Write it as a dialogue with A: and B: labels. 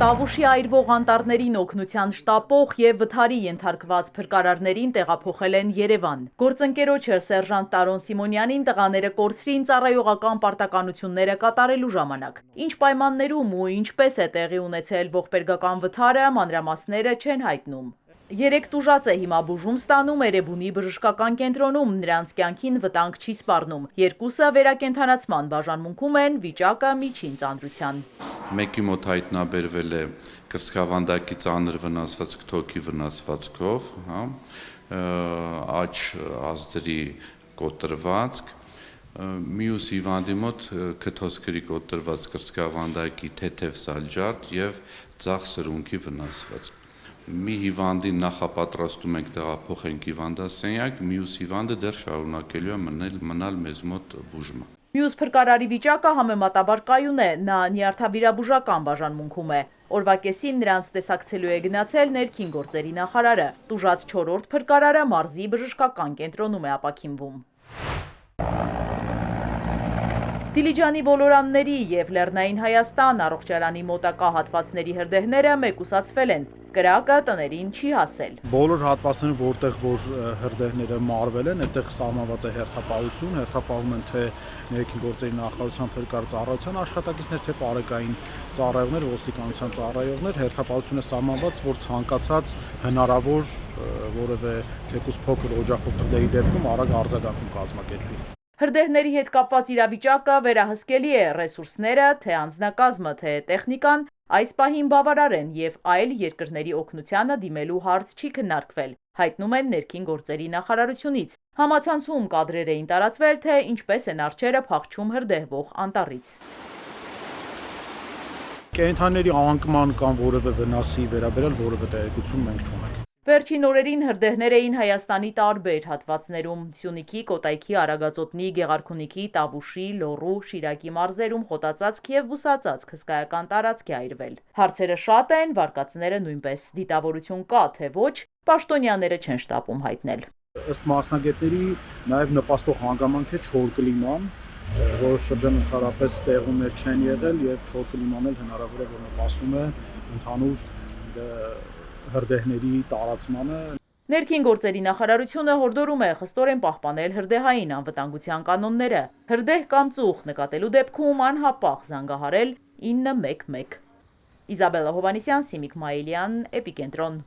A: Տավուշի այրվող անտառներին օգնության շտապող և վթարի ենթարկված փրկարարներին տեղափոխել են Երևան։ Գործընկերոջը սերժանտ Տարոն Սիմոնյանին տղաները կորցրին ծառայողական պարտականությունները կատարելու ժամանակ։ Ինչ պայմաններում ու ինչպես է տեղի ունեցել ողբերգական վթարը, մանրամասները չեն հայտնում։ Երեք տուժած է հիմա բուժում ստանում Էրեբունի բժշկական կենտրոնում, նրանց կյանքին վտանգ չի սպառնում։ Երկուսը վերակենդանացման բաժանմունքում են, վիճակը միջին ծանրության։
B: Մեկի մոտ հայտնաբերվել է կրծքավանդակի ծանր վնասվածք թոքի վնասվածքով, աջ ազդրի կոտրվածք, մյուս հիվանդի մոտ քթոսկրի կոտրված կրծքավանդակի թեթև սալջարդ եւ ձախ սրունքի վնասվածք։ Մի հիվանդին նախապատրաստում ենք տեղափոխենք հիվանդասենյակ, մյուս հիվանդը դեռ շարունակելու է մնալ մեզ մոտ բուժման։
A: Մյուս փրկարարի վիճակը համեմատաբար կայուն է, նա նյարդավիրաբուժական բաժանմունքում է։ Օրվա կեսին նրանց տեսակցելու է գնացել ներքին գործերի նախարարը։ Տուժած 4-րդ փրկարարը մարզի բժշկական կենտրոնում է ապաքինվում։ Դիլիջանի ոլորանների և Լեռնային Հայաստան առողջարանի մոտակա հատվածների հրդեհները մեկուսացվել են, կրակը տներին չի հասել։
C: Բոլոր հատվածներում, որտեղ որ հրդեհները մարվել են, այդտեղ սահմանված է հերթապահություն, հերթապահում են թե ներքին գործերի նախարարության փրկարար ծառայության աշխատակիցներ, թե պարեկային ծառայողներ, ոստիկանության ծառայողներ, հերթապահությունը սահմանված, որ ցանկացած հնարավոր որևէ թեկուզ փոքր օջախով հրդեհի դեպքում արագ արձագանքում կազմակերպվի։
A: Հրդեհների հետ կապված իրավիճակը վերահսկելի է, ռեսուրսները, թե անձնակազմը, թե տեխնիկան այս պահին բավարար են և այլ երկրների օգնությանը դիմելու հարց չի քննարկվել, հայտնում են ներքին գործերի նախարարությունից։ Համացանցում կադրեր էին տարածվել, թե ինչպես են արջերը փախչում հրդեհվող անտառից։
C: Կենդանիների անկման կամ որևէ վնասի վերաբերյալ որևէ տեղեկություն մենք չունենք։
A: Վերջին օրերին հրդեհներ էին Հայաստանի տարբեր հատվածներում՝ Սյունիքի, Կոտայքի, Արագածոտնի, Գեղարքունիքի, Տավուշի, Լոռու, Շիրակի մարզերում խոտածածկ և բուսածածկ հսկայական տարածք է այրվել։ Հարցերը շատ են, վարկածները նույնպես։ Դիտավորություն կա, թե ոչ, պաշտոնյաները չեն շտապում հայտնել։
C: Ըստ մասնագետների նաև նպաստող հանգամանք է չոր կլիման, որոշ շրջան ընդհանրապես տեղումներ չեն եղել և չոր կլիման էլ հնարավոր է, որ նպաստում է ընդհանուր հրդեհների տարածմանը։
A: Ներքին գործերի նախարարությունը հորդորում է խստորեն պահպանել հրդեհային անվտանգության կանոնները։ Հրդեհ կամ ծուխ նկատելու դեպքում անհապաղ զանգահարել 911։ Իզաբելլա Հովհաննիսյան, Սիմիկ Մայիլյան, Էպիկենտրոն։